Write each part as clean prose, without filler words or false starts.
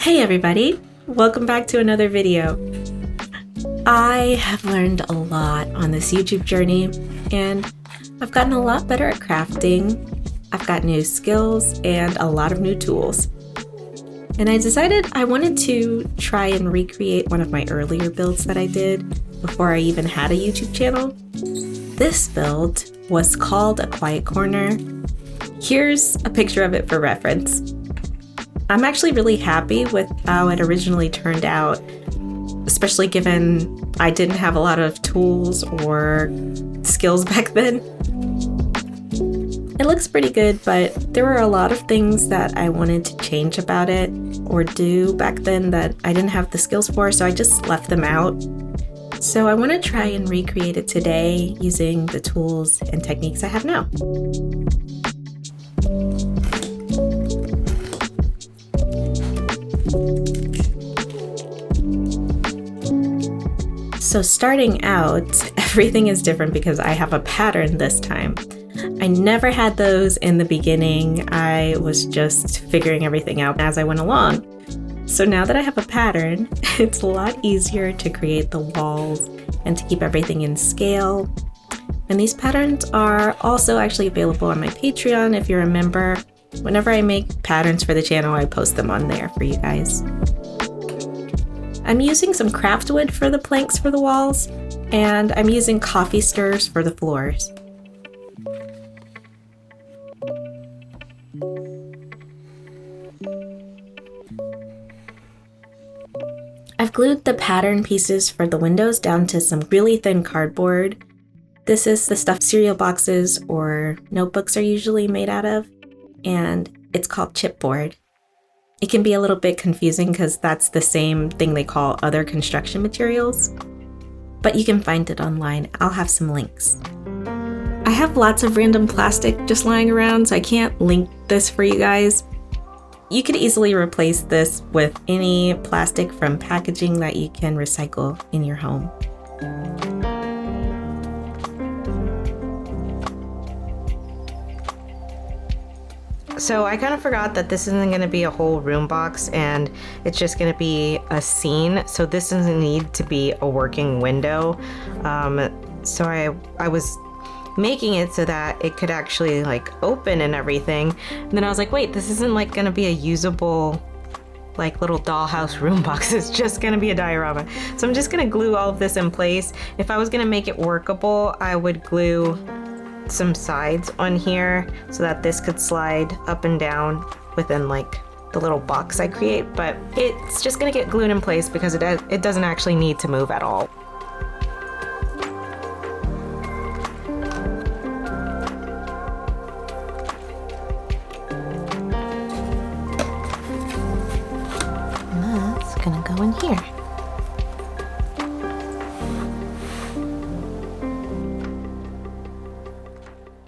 Hey everybody, welcome back to another video. I have learned a lot on this YouTube journey and I've gotten a lot better at crafting. I've got new skills and a lot of new tools. And I decided I wanted to try and recreate one of my earlier builds that I did before I even had a YouTube channel. This build was called A Quiet Corner. Here's a picture of it for reference. I'm actually really happy with how it originally turned out, especially given I didn't have a lot of tools or skills back then. It looks pretty good, but there were a lot of things that I wanted to change about it or do back then that I didn't have the skills for, so I just left them out. So I want to try and recreate it today using the tools and techniques I have now. So starting out, everything is different because I have a pattern this time. I never had those in the beginning. I was just figuring everything out as I went along. So now that I have a pattern, it's a lot easier to create the walls and to keep everything in scale. And these patterns are also actually available on my Patreon if you're a member. Whenever I make patterns for the channel, I post them on there for you guys. I'm using some craft wood for the planks for the walls, and I'm using coffee stirrers for the floors. I've glued the pattern pieces for the windows down to some really thin cardboard. This is the stuff cereal boxes or notebooks are usually made out of, and it's called chipboard. It can be a little bit confusing because that's the same thing they call other construction materials, but you can find it online. I'll have some links. I have lots of random plastic just lying around, so I can't link this for you guys. You could easily replace this with any plastic from packaging that you can recycle in your home. So I kind of forgot that this isn't going to be a whole room box and it's just going to be a scene. So this doesn't need to be a working window. So I was making it so that it could actually like open and everything. And then I was like, wait, this isn't like going to be a usable like little dollhouse room box. It's just going to be a diorama. So I'm just going to glue all of this in place. If I was going to make it workable, I would glue some sides on here so that this could slide up and down within like the little box I create, but it's just gonna get glued in place because it doesn't actually need to move at all. And that's gonna go in here.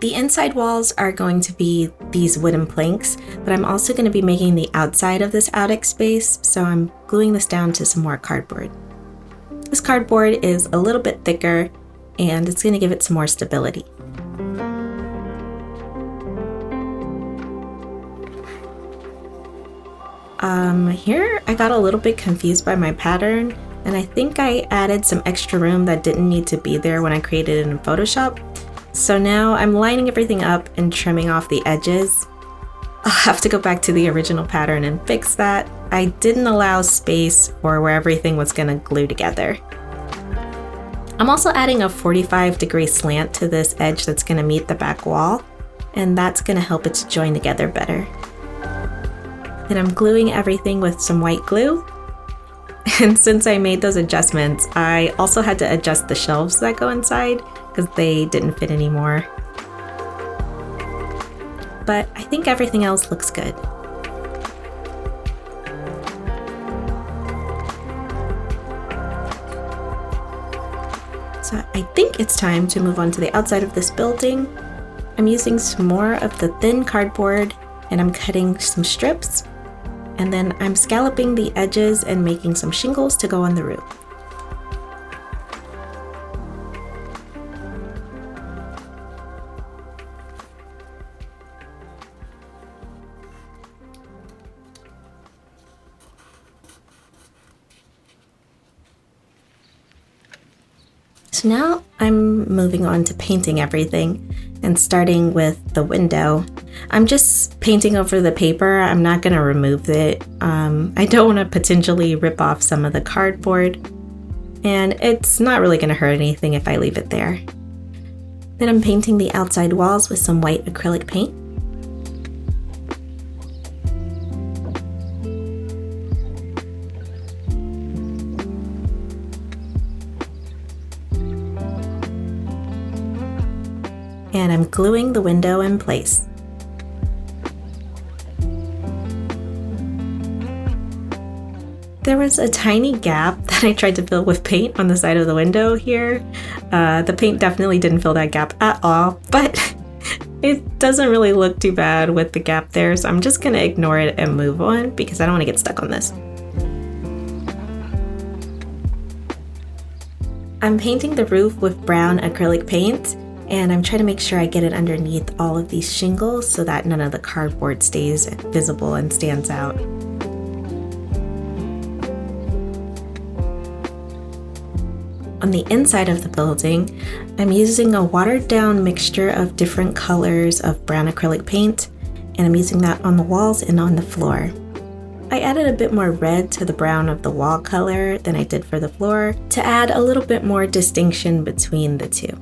The inside walls are going to be these wooden planks, but I'm also going to be making the outside of this attic space, so I'm gluing this down to some more cardboard. This cardboard is a little bit thicker, and it's going to give it some more stability. Here I got a little bit confused by my pattern, and I think I added some extra room that didn't need to be there when I created it in Photoshop. So now I'm lining everything up and trimming off the edges. I'll have to go back to the original pattern and fix that. I didn't allow space for where everything was going to glue together. I'm also adding a 45-degree slant to this edge that's going to meet the back wall, and that's going to help it to join together better. And I'm gluing everything with some white glue. And since I made those adjustments, I also had to adjust the shelves that go inside because they didn't fit anymore. But I think everything else looks good. So I think it's time to move on to the outside of this building. I'm using some more of the thin cardboard and I'm cutting some strips. And then I'm scalloping the edges and making some shingles to go on the roof. So now I'm moving on to painting everything and starting with the window. I'm just painting over the paper. I'm not going to remove it. I don't want to potentially rip off some of the cardboard, and it's not really going to hurt anything if I leave it there. Then I'm painting the outside walls with some white acrylic paint. And I'm gluing the window in place. There was a tiny gap that I tried to fill with paint on the side of the window here. The paint definitely didn't fill that gap at all, but it doesn't really look too bad with the gap there, so I'm just gonna ignore it and move on because I don't want to get stuck on this. I'm painting the roof with brown acrylic paint, and I'm trying to make sure I get it underneath all of these shingles so that none of the cardboard stays visible and stands out. On the inside of the building, I'm using a watered down mixture of different colors of brown acrylic paint, and I'm using that on the walls and on the floor. I added a bit more red to the brown of the wall color than I did for the floor to add a little bit more distinction between the two.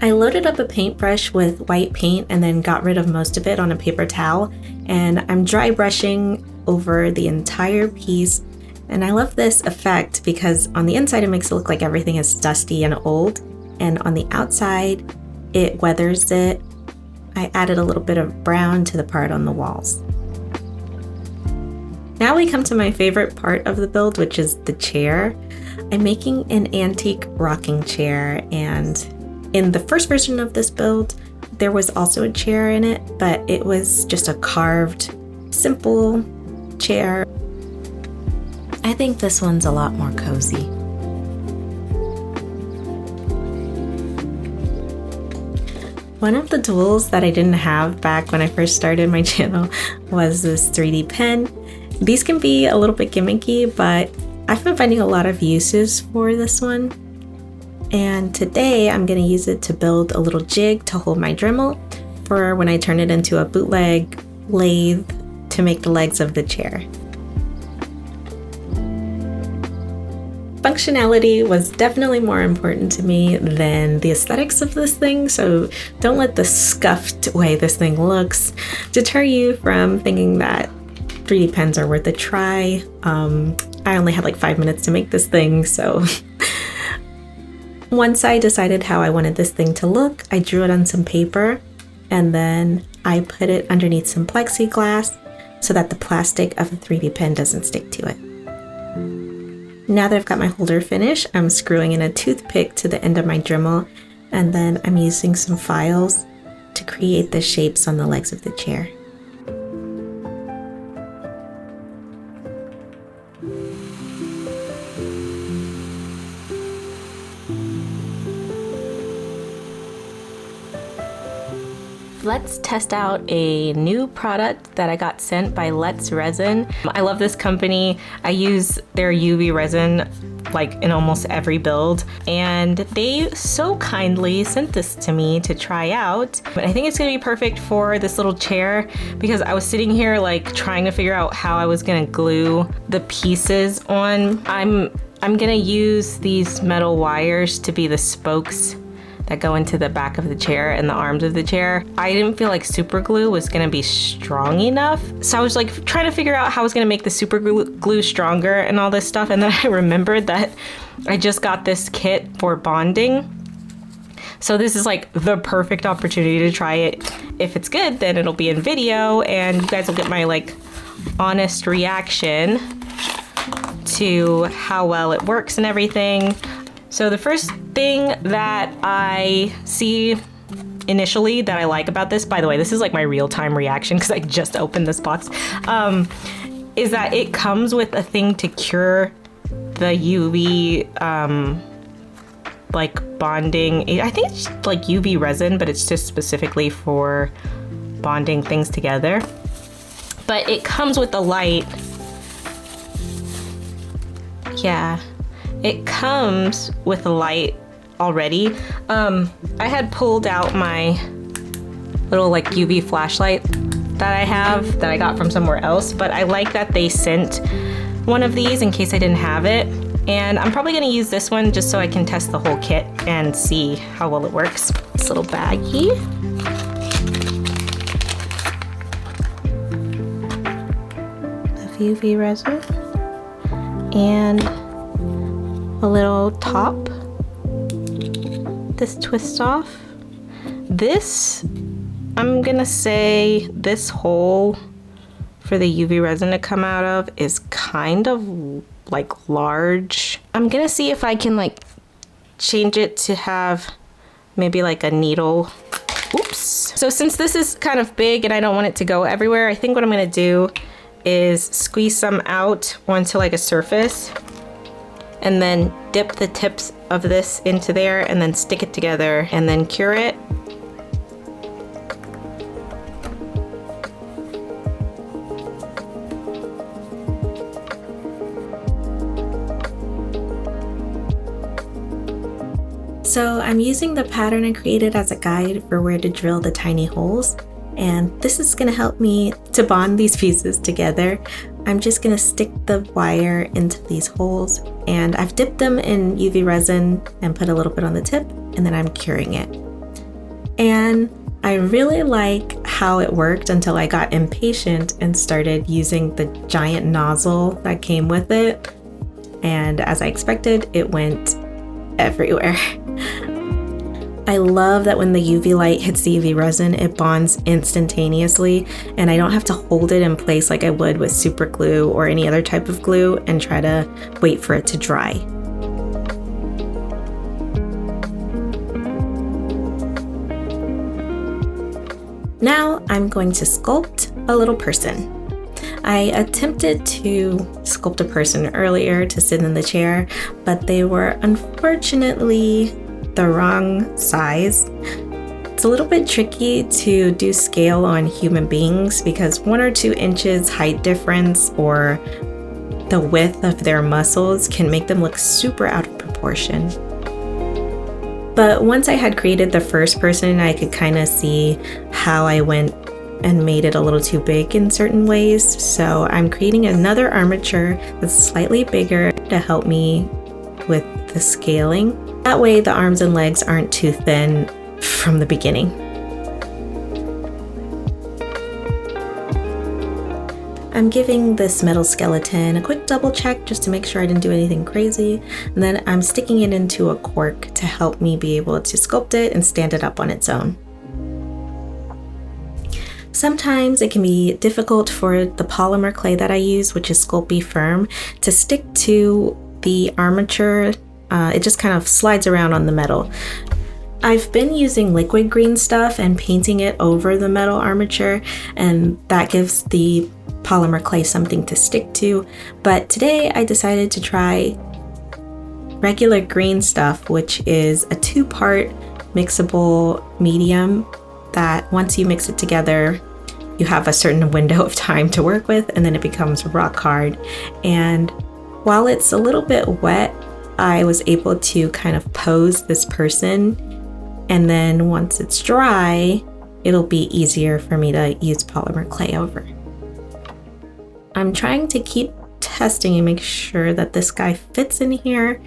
I loaded up a paintbrush with white paint and then got rid of most of it on a paper towel, and I'm dry brushing over the entire piece. And I love this effect because on the inside it makes it look like everything is dusty and old, and on the outside it weathers it. I added a little bit of brown to the part on the walls. Now we come to my favorite part of the build, which is the chair. I'm making an antique rocking chair, and in the first version of this build, there was also a chair in it, but it was just a carved, simple chair. I think this one's a lot more cozy. One of the tools that I didn't have back when I first started my channel was this 3D pen. These can be a little bit gimmicky, but I've been finding a lot of uses for this one. And today I'm going to use it to build a little jig to hold my Dremel for when I turn it into a bootleg lathe to make the legs of the chair. Functionality was definitely more important to me than the aesthetics of this thing, so don't let the scuffed way this thing looks deter you from thinking that 3D pens are worth a try. I only had like 5 minutes to make this thing, so once I decided how I wanted this thing to look, I drew it on some paper, and then I put it underneath some plexiglass so that the plastic of the 3D pen doesn't stick to it. Now that I've got my holder finished, I'm screwing in a toothpick to the end of my Dremel, and then I'm using some files to create the shapes on the legs of the chair. Let's test out a new product that I got sent by Let's Resin. I love this company. I use their UV resin like in almost every build, and they so kindly sent this to me to try out. But I think it's gonna be perfect for this little chair because I was sitting here like trying to figure out how I was gonna glue the pieces on. I'm gonna use these metal wires to be the spokes that go into the back of the chair and the arms of the chair. I didn't feel like super glue was gonna be strong enough. So I was like trying to figure out how I was gonna make the super glue stronger and all this stuff. And then I remembered that I just got this kit for bonding. So this is like the perfect opportunity to try it. If it's good, then it'll be in video and you guys will get my like honest reaction to how well it works and everything. So the first thing that I see initially that I like about this, by the way, this is like my real-time reaction because I just opened this box, is that it comes with a thing to cure the UV like bonding. I think it's like UV resin, but it's just specifically for bonding things together. But it comes with a light. Yeah. It comes with a light already. I had pulled out my little like UV flashlight that I have that I got from somewhere else, but I like that they sent one of these in case I didn't have it. And I'm probably gonna use this one just so I can test the whole kit and see how well it works. This little baggie. Of UV resin. And a little top. This twists off. This, I'm gonna say this hole for the UV resin to come out of is kind of like large. I'm gonna see if I can like change it to have maybe like a needle. Oops. So since this is kind of big and I don't want it to go everywhere, I think what I'm gonna do is squeeze some out onto like a surface and then dip the tips of this into there and then stick it together and then cure it. So I'm using the pattern I created as a guide for where to drill the tiny holes, and this is going to help me to bond these pieces together. I'm just going to stick the wire into these holes, and I've dipped them in UV resin and put a little bit on the tip, and then I'm curing it. And I really like how it worked until I got impatient and started using the giant nozzle that came with it, and as I expected, it went everywhere. I love that when the UV light hits the UV resin, it bonds instantaneously, and I don't have to hold it in place like I would with super glue or any other type of glue and try to wait for it to dry. Now I'm going to sculpt a little person. I attempted to sculpt a person earlier to sit in the chair, but they were unfortunately the wrong size. It's a little bit tricky to do scale on human beings because 1 or 2 inches height difference or the width of their muscles can make them look super out of proportion. But once I had created the first person, I could kind of see how I went and made it a little too big in certain ways. So I'm creating another armature that's slightly bigger to help me with the scaling. That way the arms and legs aren't too thin from the beginning. I'm giving this metal skeleton a quick double check just to make sure I didn't do anything crazy. And then I'm sticking it into a cork to help me be able to sculpt it and stand it up on its own. Sometimes it can be difficult for the polymer clay that I use, which is Sculpting Firm, to stick to the armature. It just kind of slides around on the metal. I've been using liquid green stuff and painting it over the metal armature, and that gives the polymer clay something to stick to. But today I decided to try regular green stuff, which is a 2-part mixable medium that once you mix it together, you have a certain window of time to work with, and then it becomes rock hard. And while it's a little bit wet, I was able to kind of pose this person, and then once it's dry, it'll be easier for me to use polymer clay over. I'm trying to keep testing and make sure that this guy fits in here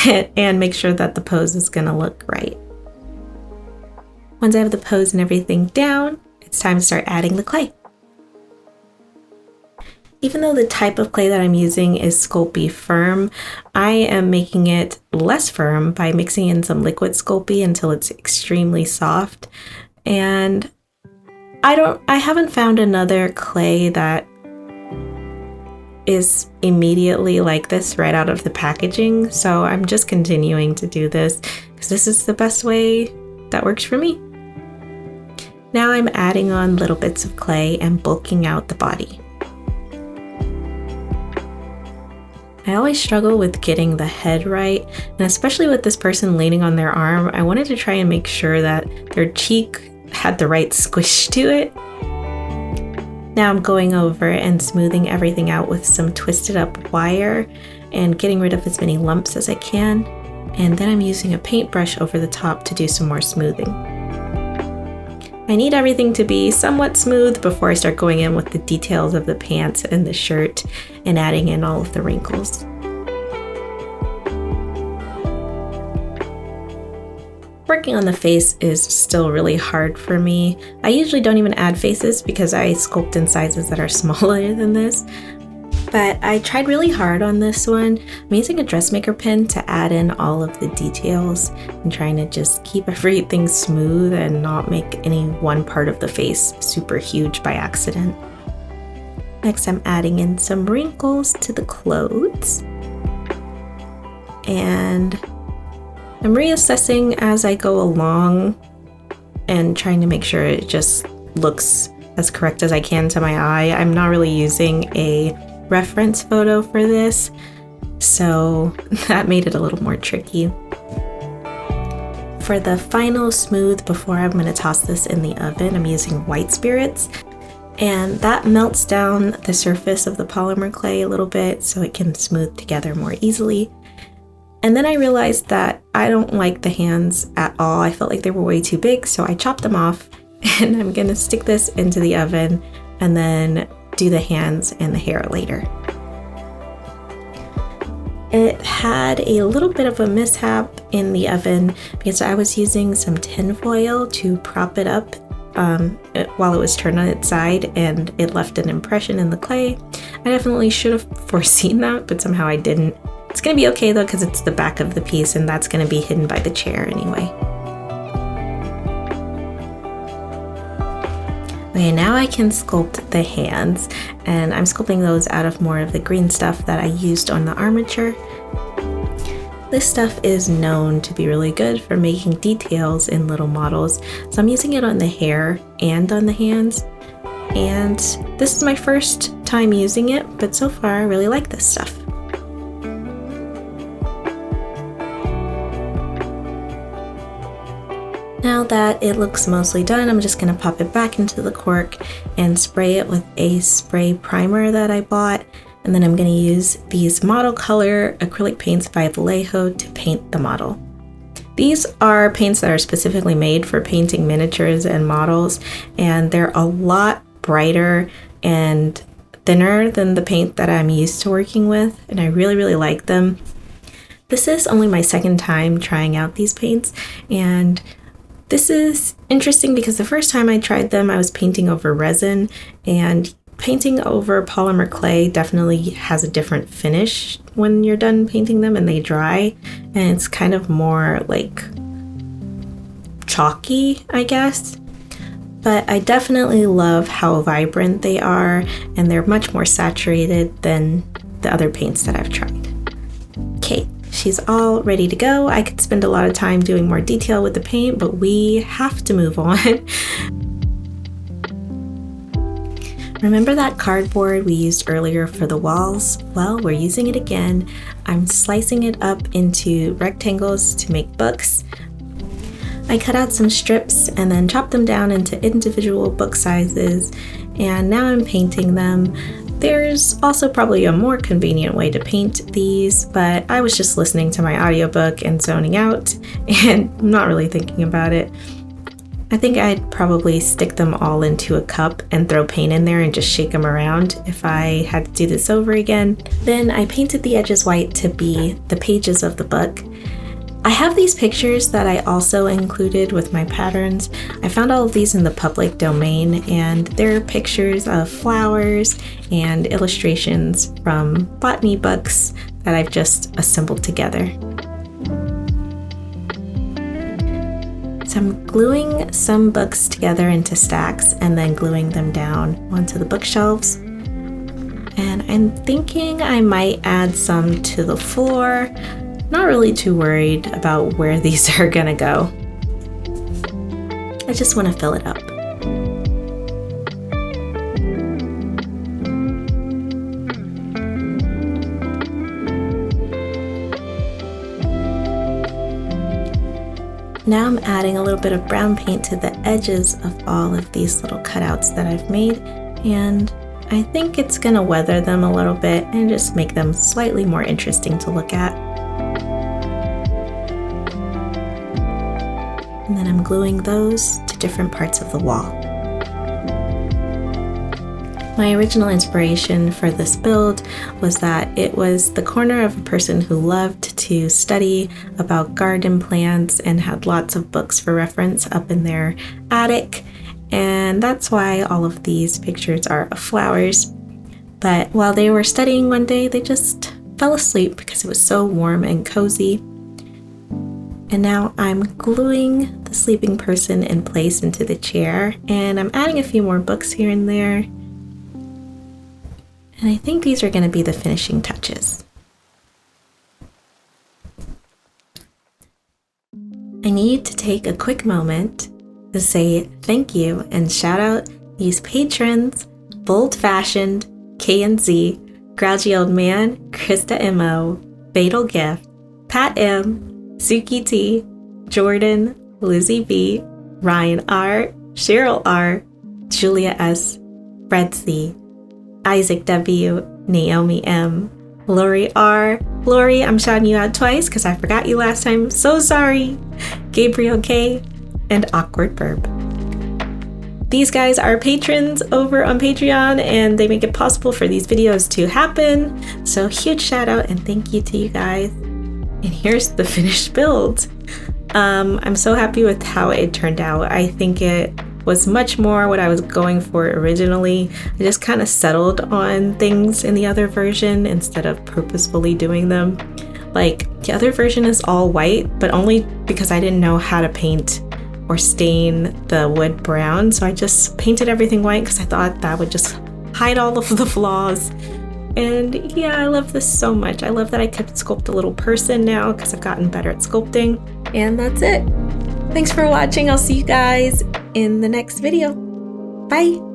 and make sure that the pose is gonna look right. Once I have the pose and everything down, it's time to start adding the clay. Even though the type of clay that I'm using is Sculpting Firm, I am making it less firm by mixing in some liquid Sculpey until it's extremely soft. And I haven't found another clay that is immediately like this right out of the packaging, so I'm just continuing to do this because this is the best way that works for me. Now I'm adding on little bits of clay and bulking out the body. I always struggle with getting the head right, and especially with this person leaning on their arm, I wanted to try and make sure that their cheek had the right squish to it. Now I'm going over and smoothing everything out with some twisted up wire and getting rid of as many lumps as I can. and then I'm using a paintbrush over the top to do some more smoothing. I need everything to be somewhat smooth before I start going in with the details of the pants and the shirt and adding in all of the wrinkles. Working on the face is still really hard for me. I usually don't even add faces because I sculpt in sizes that are smaller than this. But I tried really hard on this one. I'm using a dressmaker pen to add in all of the details and trying to just keep everything smooth and not make any one part of the face super huge by accident. Next, I'm adding in some wrinkles to the clothes. And I'm reassessing as I go along and trying to make sure it just looks as correct as I can to my eye. I'm not really using a reference photo for this, so that made it a little more tricky. For the final smooth before I'm going to toss this in the oven, I'm using white spirits, and that melts down the surface of the polymer clay a little bit so it can smooth together more easily. And then I realized that I don't like the hands at all. I felt like they were way too big, so I chopped them off, and I'm gonna stick this into the oven and then do the hands and the hair later. It had a little bit of a mishap in the oven because I was using some tin foil to prop it up while it was turned on its side, and it left an impression in the clay. I definitely should have foreseen that, but somehow I didn't. It's gonna be okay though, because it's the back of the piece and that's gonna be hidden by the chair anyway. Okay, now I can sculpt the hands, and I'm sculpting those out of more of the green stuff that I used on the armature. This stuff is known to be really good for making details in little models, so I'm using it on the hair and on the hands. And this is my first time using it, but so far I really like this stuff. Now that it looks mostly done, I'm just going to pop it back into the cork and spray it with a spray primer that I bought. And then I'm going to use these model color acrylic paints by Vallejo to paint the model. These are paints that are specifically made for painting miniatures and models, and they're a lot brighter and thinner than the paint that I'm used to working with, and I really like them. This is only my second time trying out these paints, and this is interesting because the first time I tried them, I was painting over resin, and painting over polymer clay definitely has a different finish when you're done painting them and they dry, and it's kind of more like chalky, I guess. But I definitely love how vibrant they are, and they're much more saturated than the other paints that I've tried. Okay. She's all ready to go. I could spend a lot of time doing more detail with the paint, but we have to move on. Remember that cardboard we used earlier for the walls? Well, we're using it again. I'm slicing it up into rectangles to make books. I cut out some strips and then chopped them down into individual book sizes, and now I'm painting them. There's also probably a more convenient way to paint these, but I was just listening to my audiobook and zoning out and not really thinking about it. I think I'd probably stick them all into a cup and throw paint in there and just shake them around if I had to do this over again. Then I painted the edges white to be the pages of the book. I have these pictures that I also included with my patterns. I found all of these in the public domain, and they're pictures of flowers and illustrations from botany books that I've just assembled together. So I'm gluing some books together into stacks and then gluing them down onto the bookshelves. And I'm thinking I might add some to the floor. Not really too worried about where these are gonna go. I just want to fill it up. Now I'm adding a little bit of brown paint to the edges of all of these little cutouts that I've made, and I think it's gonna weather them a little bit and just make them slightly more interesting to look at. and then I'm gluing those to different parts of the wall. My original inspiration for this build was that it was the corner of a person who loved to study about garden plants and had lots of books for reference up in their attic, and that's why all of these pictures are of flowers. But while they were studying one day, they just fell asleep because it was so warm and cozy. And now I'm gluing the sleeping person in place into the chair, and I'm adding a few more books here and there. And I think these are going to be the finishing touches. I need to take a quick moment to say thank you and shout out these patrons: Bold Fashioned, K&Z, Grouchy Old Man, Krista M.O., Fatal Gift, Pat M., Suki T, Jordan, Lizzie B, Ryan R, Cheryl R, Julia S, Fred C, Isaac W, Naomi M, Lori R. Lori, I'm shouting you out twice because I forgot you last time. So sorry. Gabriel K, and Awkward Burp. These guys are patrons over on Patreon, and they make it possible for these videos to happen. So huge shout out and thank you to you guys. And here's the finished build. I'm so happy with how it turned out. I think it was much more what I was going for originally. I just kind of settled on things in the other version instead of purposefully doing them. Like, the other version is all white, but only because I didn't know how to paint or stain the wood brown. So I just painted everything white because I thought that would just hide all of the flaws. And yeah, I love this so much. I love that I could sculpt a little person now because I've gotten better at sculpting. And that's it. Thanks for watching. I'll see you guys in the next video. Bye.